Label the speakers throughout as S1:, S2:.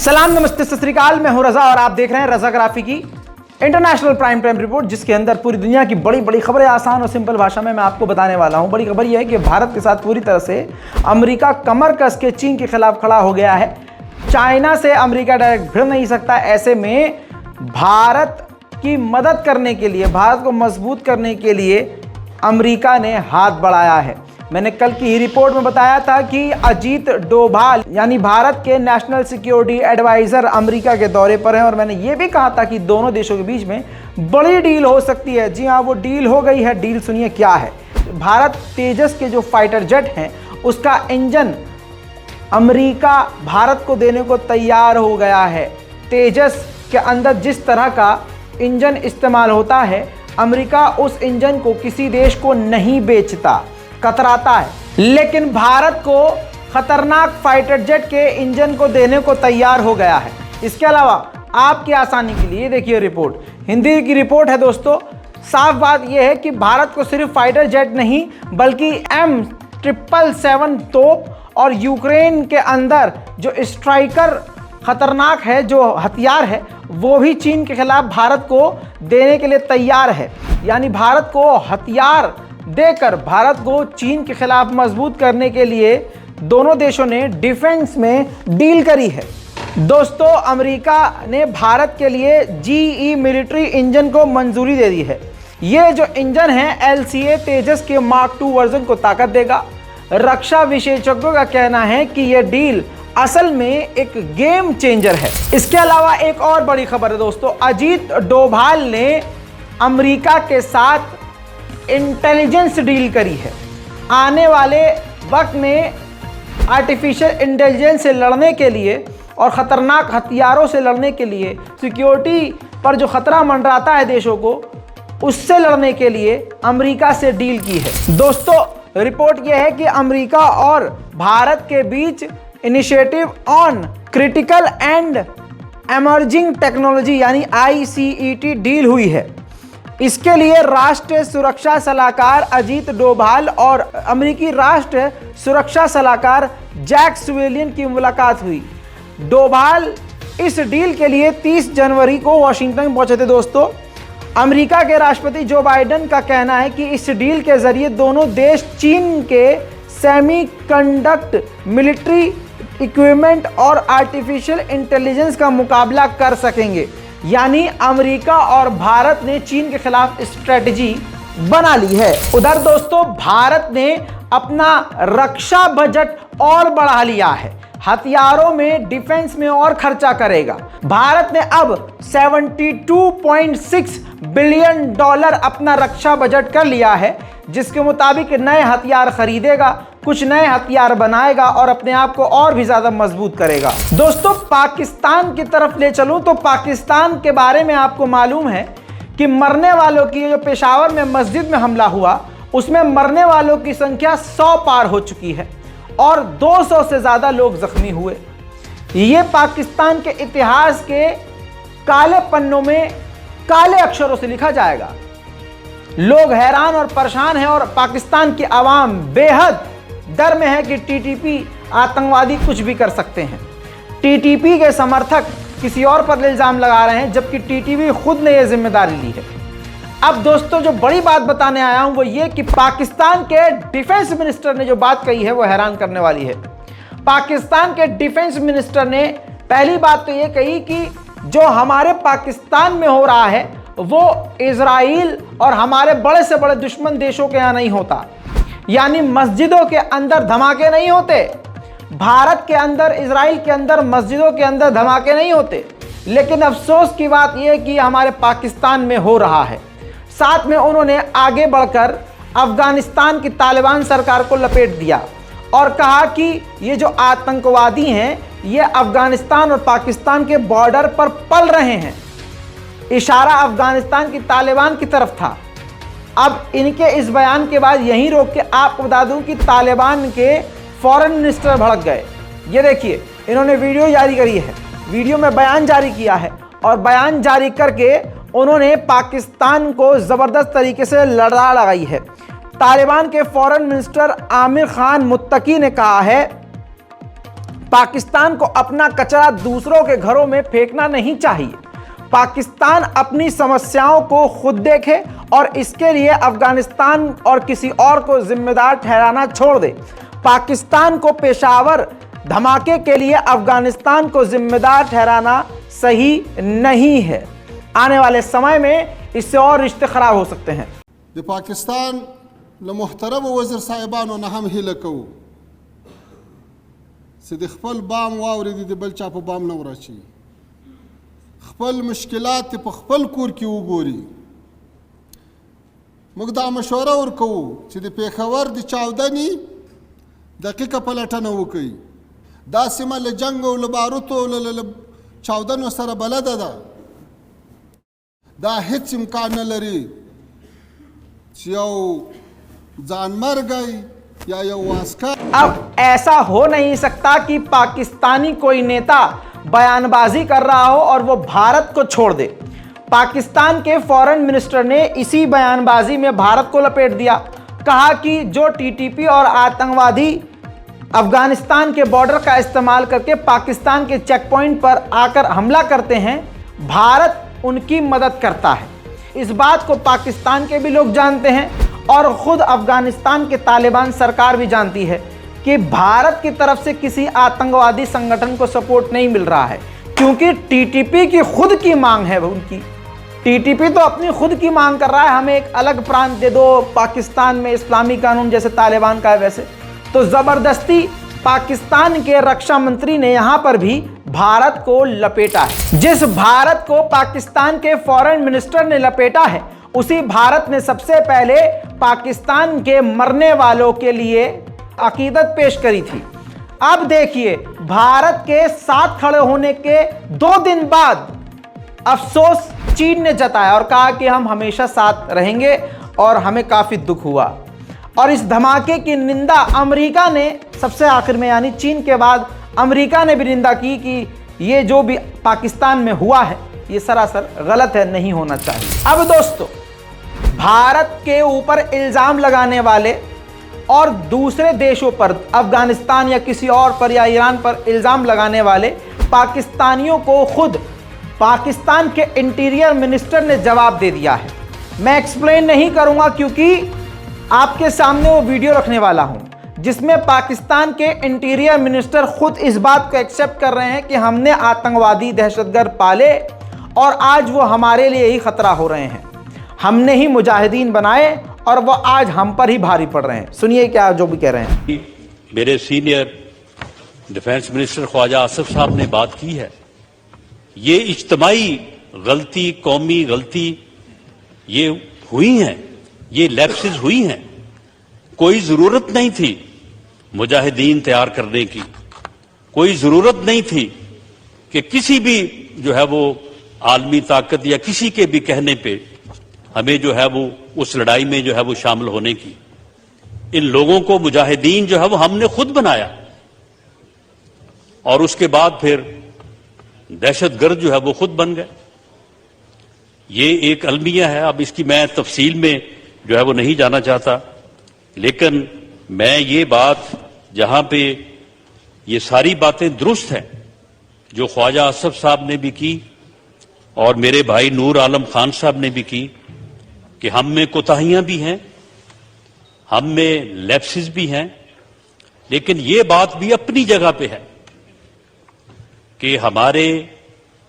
S1: सलाम, नमस्ते, सत श्री अकाल। मैं हूं रजा और आप देख रहे हैं रजाग्राफी की इंटरनेशनल प्राइम टाइम रिपोर्ट, जिसके अंदर पूरी दुनिया की बड़ी बड़ी खबरें आसान और सिंपल भाषा में मैं आपको बताने वाला हूं। बड़ी खबर यह है कि भारत के साथ पूरी तरह से अमेरिका कमर कस के चीन के खिलाफ खड़ा हो गया है। चाइना से अमेरिका डायरेक्ट भिड़ नहीं सकता। ऐसे में भारत की मदद करने के लिए, भारत को मजबूत करने के लिए अमेरिका ने हाथ बढ़ाया है। मैंने कल की ही रिपोर्ट में बताया था कि अजीत डोभाल यानी भारत के नेशनल सिक्योरिटी एडवाइजर अमेरिका के दौरे पर हैं और मैंने ये भी कहा था कि दोनों देशों के बीच में बड़ी डील हो सकती है। जी हाँ, वो डील हो गई है। डील सुनिए क्या है। भारत तेजस के जो फाइटर जेट हैं उसका इंजन अमेरिका भारत को देने को तैयार हो गया है। तेजस के अंदर जिस तरह का इंजन इस्तेमाल होता है, अमेरिका उस इंजन को किसी देश को नहीं बेचता, कतराता है, लेकिन भारत को खतरनाक फाइटर जेट के इंजन को देने को तैयार हो गया है। इसके अलावा आपकी आसानी के लिए देखिए रिपोर्ट, हिंदी की रिपोर्ट है दोस्तों। साफ बात यह है कि भारत को सिर्फ फाइटर जेट नहीं बल्कि M777 तोप और यूक्रेन के अंदर जो स्ट्राइकर खतरनाक है, जो हथियार है, वो भी चीन के खिलाफ भारत को देने के लिए तैयार है। यानी भारत को हथियार देकर भारत को चीन के खिलाफ मजबूत करने के लिए दोनों देशों ने डिफेंस में डील करी है। दोस्तों, अमेरिका ने भारत के लिए GE मिलिट्री इंजन को मंजूरी दे दी है। ये जो इंजन है LCA तेजस के मार्क 2 वर्जन को ताकत देगा। रक्षा विशेषज्ञों का कहना है कि यह डील असल में एक गेम चेंजर है। इसके अलावा एक और बड़ी खबर है दोस्तों, अजीत डोभाल ने अमेरिका के साथ इंटेलिजेंस डील करी है। आने वाले वक्त में आर्टिफिशियल इंटेलिजेंस से लड़ने के लिए और ख़तरनाक हथियारों से लड़ने के लिए, सिक्योरिटी पर जो खतरा मंडराता है देशों को, उससे लड़ने के लिए अमेरिका से डील की है। दोस्तों, रिपोर्ट यह है कि अमेरिका और भारत के बीच initiative on critical and emerging technology यानी ICET डील हुई है। इसके लिए राष्ट्रीय सुरक्षा सलाहकार अजीत डोभाल और अमेरिकी राष्ट्रीय सुरक्षा सलाहकार जैक सुवेलियन की मुलाकात हुई। डोभाल इस डील के लिए 30 जनवरी को वॉशिंगटन पहुंचे थे। दोस्तों, अमेरिका के राष्ट्रपति जो बाइडेन का कहना है कि इस डील के जरिए दोनों देश चीन के सेमीकंडक्टर, मिलिट्री इक्विपमेंट और आर्टिफिशियल इंटेलिजेंस का मुकाबला कर सकेंगे। यानी अमेरिका और भारत ने चीन के खिलाफ स्ट्रेटजी बना ली है। उधर दोस्तों, भारत ने अपना रक्षा बजट और बढ़ा लिया है। हथियारों में, डिफेंस में और खर्चा करेगा। भारत ने अब $72.6 बिलियन अपना रक्षा बजट कर लिया है, जिसके मुताबिक नए हथियार खरीदेगा, कुछ नए हथियार बनाएगा और अपने आप को और भी ज्यादा मजबूत करेगा। दोस्तों, पाकिस्तान की तरफ ले चलूं तो पाकिस्तान के बारे में आपको मालूम है कि मरने वालों की, जो पेशावर में मस्जिद में हमला हुआ, उसमें मरने वालों की संख्या 100 पार हो चुकी है और 200 से ज्यादा लोग जख्मी हुए। ये पाकिस्तान के इतिहास के काले पन्नों में काले अक्षरों से लिखा जाएगा। लोग हैरान और परेशान हैं और पाकिस्तान की आवाम बेहद डर में है कि TTP आतंकवादी कुछ भी कर सकते हैं। TTP के समर्थक किसी और पर इल्जाम लगा रहे हैं, जबकि TTP खुद ने यह जिम्मेदारी ली है। अब दोस्तों, जो बड़ी बात बताने आया हूं वो ये कि पाकिस्तान के डिफेंस मिनिस्टर ने जो बात कही है वो हैरान करने वाली है। पाकिस्तान के डिफेंस मिनिस्टर ने पहली बात तो ये कही कि जो हमारे पाकिस्तान में हो रहा है वो इजराइल और हमारे बड़े से बड़े दुश्मन देशों के यहाँ नहीं होता। यानी मस्जिदों के अंदर धमाके नहीं होते। भारत के अंदर, इजराइल के अंदर मस्जिदों के अंदर धमाके नहीं होते। लेकिन अफसोस की बात यह है कि हमारे पाकिस्तान में हो रहा है। साथ में उन्होंने आगे बढ़कर अफगानिस्तान की तालिबान सरकार को लपेट दिया और कहा कि ये जो आतंकवादी हैं ये अफगानिस्तान और पाकिस्तान के बॉर्डर पर पल रहे हैं। इशारा अफगानिस्तान की तालिबान की तरफ था। अब इनके इस बयान के बाद यहीं रोक के आपको बता दूं कि तालिबान के फॉरेन मिनिस्टर भड़क गए। ये देखिए, इन्होंने वीडियो जारी करी है, वीडियो में बयान जारी किया है और बयान जारी करके उन्होंने पाकिस्तान को ज़बरदस्त तरीके से लड़ा लगाई है। तालिबान के फॉरेन मिनिस्टर आमिर खान मुत्तकी ने कहा है पाकिस्तान को अपना कचरा दूसरों के घरों में फेंकना नहीं चाहिए। पाकिस्तान अपनी समस्याओं को खुद देखे और इसके लिए अफगानिस्तान और किसी और को जिम्मेदार ठहराना छोड़ दे। पाकिस्तान को पेशावर धमाके के लिए अफगानिस्तान को जिम्मेदार ठहराना सही नहीं है। आने वाले समय में इससे और रिश्ते खराब हो सकते हैं।
S2: पाकिस्तान मुहतरम वज़ीर साहिबानो न हम हिल कवो सिद खपल बाम वावरिदी द बल चा पे बाम न वराची खपल मुश्किलात पे खपल कोर की उगोरी मुगदा मशवरा वर कवो सिद पेखवर द चावदनी दकीका पलटन वकई दा सिमा ल जंग व बारूतो ल चावदन सर बलद दा हिच इम्कान न लरी जान मर गई या वास्का।
S1: अब ऐसा हो नहीं सकता कि पाकिस्तानी कोई नेता बयानबाजी कर रहा हो और वो भारत को छोड़ दे। पाकिस्तान के फॉरेन मिनिस्टर ने इसी बयानबाजी में भारत को लपेट दिया। कहा कि जो टीटीपी और आतंकवादी अफगानिस्तान के बॉर्डर का इस्तेमाल करके पाकिस्तान के चेक पॉइंट पर आकर हमला करते हैं, भारत उनकी मदद करता है। इस बात को पाकिस्तान के भी लोग जानते हैं और खुद अफगानिस्तान के तालिबान सरकार भी जानती है कि भारत की तरफ से किसी आतंकवादी संगठन को सपोर्ट नहीं मिल रहा है, क्योंकि टीटीपी की खुद की मांग है। उनकी टीटीपी तो अपनी खुद की मांग कर रहा है, हमें एक अलग प्रांत दे दो, पाकिस्तान में इस्लामी कानून जैसे तालिबान का है वैसे। तो जबरदस्ती पाकिस्तान के रक्षा मंत्री ने यहां पर भी भारत को लपेटा है। जिस भारत को पाकिस्तान के फॉरेन मिनिस्टर ने लपेटा है, उसी भारत ने सबसे पहले पाकिस्तान के मरने वालों के लिए अकीदत पेश करी थी। अब देखिए, भारत के साथ खड़े होने के 2 दिन बाद अफसोस चीन ने जताया और कहा कि हम हमेशा साथ रहेंगे और हमें काफी दुख हुआ। और इस धमाके की निंदा अमेरिका ने सबसे आखिर में, यानी चीन के बाद अमेरिका ने भी निंदा की कि ये जो भी पाकिस्तान में हुआ है ये सरासर गलत है, नहीं होना चाहिए। अब दोस्तों, भारत के ऊपर इल्जाम लगाने वाले और दूसरे देशों पर, अफगानिस्तान या किसी और पर या ईरान पर इल्जाम लगाने वाले पाकिस्तानियों को खुद पाकिस्तान के इंटीरियर मिनिस्टर ने जवाब दे दिया है। मैं एक्सप्लेन नहीं करूंगा क्योंकि आपके सामने वो वीडियो रखने वाला हूं जिसमें पाकिस्तान के इंटीरियर मिनिस्टर खुद इस बात को एक्सेप्ट कर रहे हैं कि हमने आतंकवादी दहशतगर्द पाले और आज वो हमारे लिए ही खतरा हो रहे हैं। हमने ही मुजाहिदीन बनाए और वो आज हम पर ही भारी पड़ रहे हैं। सुनिए क्या जो भी कह रहे हैं।
S3: मेरे senior defence minister Khawaja Asif साहब ने बात की है, ये इज्तमाई गलती, कौमी गलती ये हुई हैं, ये लैप्सेस हुई हैं। कोई जरूरत नहीं थी मुजाहिदीन तैयार करने की, कोई जरूरत नहीं थी कि किसी भी जो है वो आलमी ताकत या किसी के भी कहने पे हमें जो है वो उस लड़ाई में जो है वो शामिल होने की। इन लोगों को मुजाहिदीन जो है वो हमने खुद बनाया और उसके बाद फिर दहशतगर्द जो है वो खुद बन गए। ये एक अलमिया है, अब इसकी मैं तफसील में जो है वो नहीं जाना चाहता, लेकिन मैं ये बात जहां पे ये सारी बातें दुरुस्त हैं जो ख्वाजा आसिफ साहब ने भी की और मेरे भाई नूर आलम खान साहब ने भी की कि हम में कोताहियां भी हैं, हम में लैप्सेस भी हैं, लेकिन ये बात भी अपनी जगह पे है कि हमारे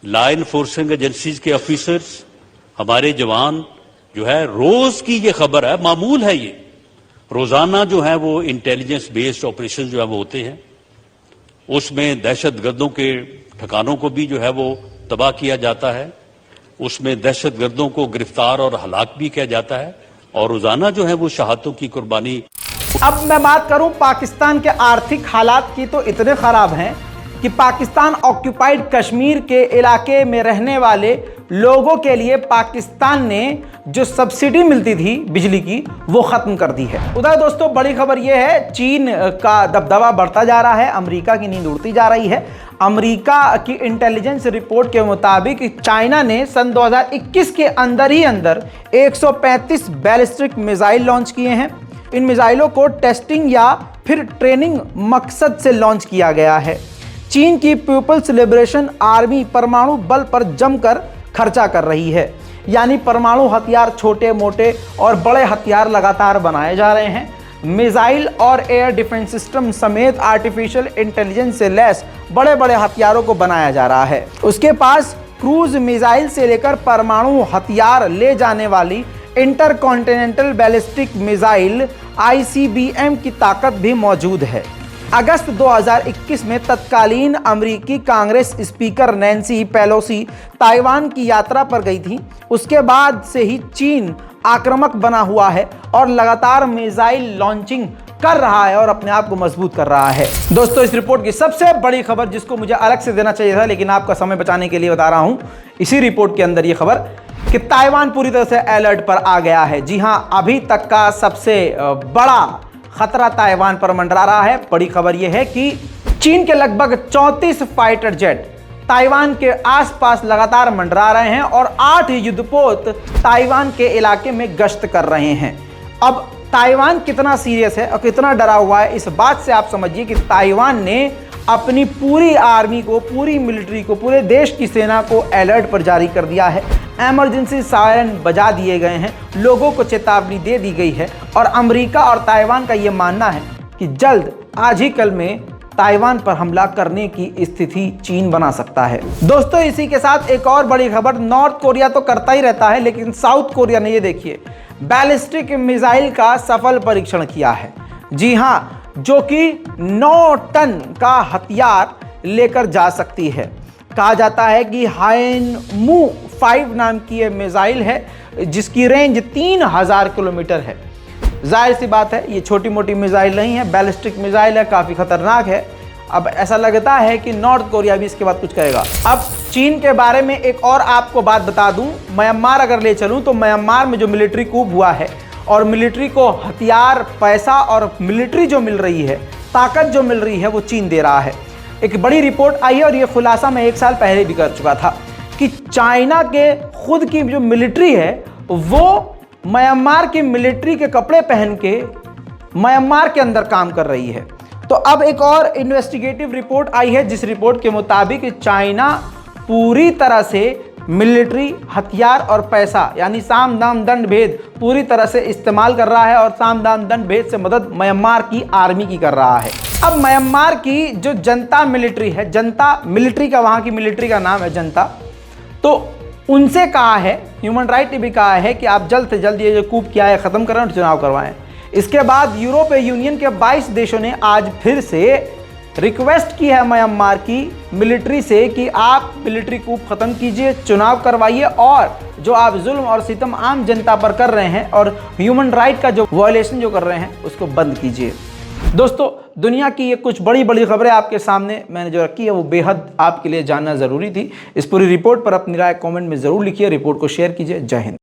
S3: लॉ एनफोर्सिंग एजेंसीज के ऑफिसर्स, हमारे जवान जो है, रोज की ये खबर है, मामूल है, ये रोजाना जो है वो इंटेलिजेंस बेस्ड ऑपरेशन जो है वो होते हैं। उसमें दहशतगर्दों के ठिकानों को भी जो है वो तबाह किया जाता है, उसमें दहशतगर्दों को गिरफ्तार और हलाक भी किया जाता है और रोजाना जो है वो शहादतों की कुर्बानी।
S1: अब मैं बात करूं पाकिस्तान के आर्थिक हालात की, तो इतने खराब हैं कि पाकिस्तान ऑक्यूपाइड कश्मीर के इलाके में रहने वाले लोगों के लिए पाकिस्तान ने जो सब्सिडी मिलती थी बिजली की वो खत्म कर दी है। उधर दोस्तों बड़ी खबर यह है, चीन का दबदबा बढ़ता जा रहा है, अमेरिका की नींद उड़ती जा रही है। अमेरिका की इंटेलिजेंस रिपोर्ट के मुताबिक चाइना ने सन 2021 के अंदर ही अंदर 135 बैलिस्टिक मिसाइल लॉन्च किए हैं। इन मिसाइलों को टेस्टिंग या फिर ट्रेनिंग मकसद से लॉन्च किया गया है। चीन की पीपल्स लिबरेशन आर्मी परमाणु बल पर जमकर खर्चा कर रही है। यानी परमाणु हथियार, छोटे मोटे और बड़े हथियार लगातार बनाए जा रहे हैं। मिसाइल और एयर डिफेंस सिस्टम समेत आर्टिफिशियल इंटेलिजेंस से लैस बड़े बड़े हथियारों को बनाया जा रहा है। उसके पास क्रूज मिसाइल से लेकर परमाणु हथियार ले जाने वाली इंटरकॉन्टिनेंटल बैलिस्टिक मिसाइल ICBM की ताकत भी मौजूद है। अगस्त 2021 में तत्कालीन अमेरिकी Congress speaker Nancy Pelosi Taiwan की यात्रा पर गई थी। उसके बाद से ही चीन आक्रामक बना हुआ है और लगातार मिसाइल लॉन्चिंग कर रहा है और अपने आप को मजबूत कर रहा है। दोस्तों, इस रिपोर्ट की सबसे बड़ी खबर जिसको मुझे अलग से देना चाहिए था, लेकिन आपका समय बचाने के लिए बता रहा हूं, इसी रिपोर्ट के अंदर यह खबर कि ताइवान पूरी तरह से अलर्ट पर आ गया है। जी हां, अभी तक का सबसे बड़ा खतरा ताइवान पर मंडरा रहा है। बड़ी खबर यह है कि चीन के लगभग 34 फाइटर जेट ताइवान के आसपास लगातार मंडरा रहे हैं और 8 युद्धपोत ताइवान के इलाके में गश्त कर रहे हैं। अब ताइवान कितना सीरियस है और कितना डरा हुआ है, इस बात से आप समझिए कि ताइवान ने अपनी पूरी आर्मी को, पूरी मिलिट्री को, पूरे देश की सेना को अलर्ट पर जारी कर दिया है। इमरजेंसी सायरन बजा दिए गए हैं, लोगों को चेतावनी दे दी गई है और अमेरिका और ताइवान का यह मानना है कि जल्द आज ही कल में ताइवान पर हमला करने की स्थिति चीन बना सकता है। दोस्तों, इसी के साथ एक और बड़ी खबर, नॉर्थ कोरिया तो करता ही रहता है, लेकिन साउथ कोरिया ने ये देखिए बैलिस्टिक मिसाइल का सफल परीक्षण किया है। जी हां, जो कि 9 टन का हथियार लेकर जा सकती है। कहा जाता है कि हायनमू 5 नाम की यह मिसाइल है जिसकी रेंज 3000 किलोमीटर है। जाहिर सी बात है, ये छोटी मोटी मिसाइल नहीं है, बैलिस्टिक मिसाइल है, काफ़ी खतरनाक है। अब ऐसा लगता है कि नॉर्थ कोरिया भी इसके बाद कुछ करेगा। अब चीन के बारे में एक और आपको बात बता दूं, म्यांमार अगर ले चलूं तो म्यांमार में जो मिलिट्री कूप हुआ है और मिलिट्री को हथियार, पैसा और मिलिट्री जो मिल रही है, ताकत जो मिल रही है, वो चीन दे रहा है। एक बड़ी रिपोर्ट आई है और ये खुलासा मैं 1 साल पहले भी कर चुका था कि चाइना के खुद की जो मिलिट्री है वो म्यांमार की मिलिट्री के कपड़े पहन के म्यांमार के अंदर काम कर रही है। तो अब एक और इन्वेस्टिगेटिव रिपोर्ट आई है जिस रिपोर्ट के मुताबिक चाइना पूरी तरह से मिलिट्री, हथियार और पैसा यानी साम दाम दंड भेद पूरी तरह से इस्तेमाल कर रहा है और साम दाम दंड भेद से मदद म्यांमार की आर्मी की कर रहा है। अब म्यांमार की जो जनता मिलिट्री है, जनता मिलिट्री का, वहाँ की मिलिट्री का नाम है जनता, तो उनसे कहा है, ह्यूमन राइट ने भी कहा है कि आप जल्द से जल्द ये जो कूप किया है ख़त्म करें और चुनाव करवाएं। इसके बाद यूरोपीय यूनियन के 22 देशों ने आज फिर से रिक्वेस्ट की है म्यांमार की मिलिट्री से कि आप मिलिट्री कूप ख़त्म कीजिए, चुनाव करवाइए और जो आप जुल्म और सितम आम जनता पर कर रहे हैं और ह्यूमन राइट का जो वायलेशन जो कर रहे हैं उसको बंद कीजिए। दोस्तों, दुनिया की ये कुछ बड़ी बड़ी खबरें आपके सामने मैंने जो रखी है वो बेहद आपके लिए जानना ज़रूरी थी। इस पूरी रिपोर्ट पर अपनी राय कमेंट में ज़रूर लिखिए, रिपोर्ट को शेयर कीजिए। जय हिंद।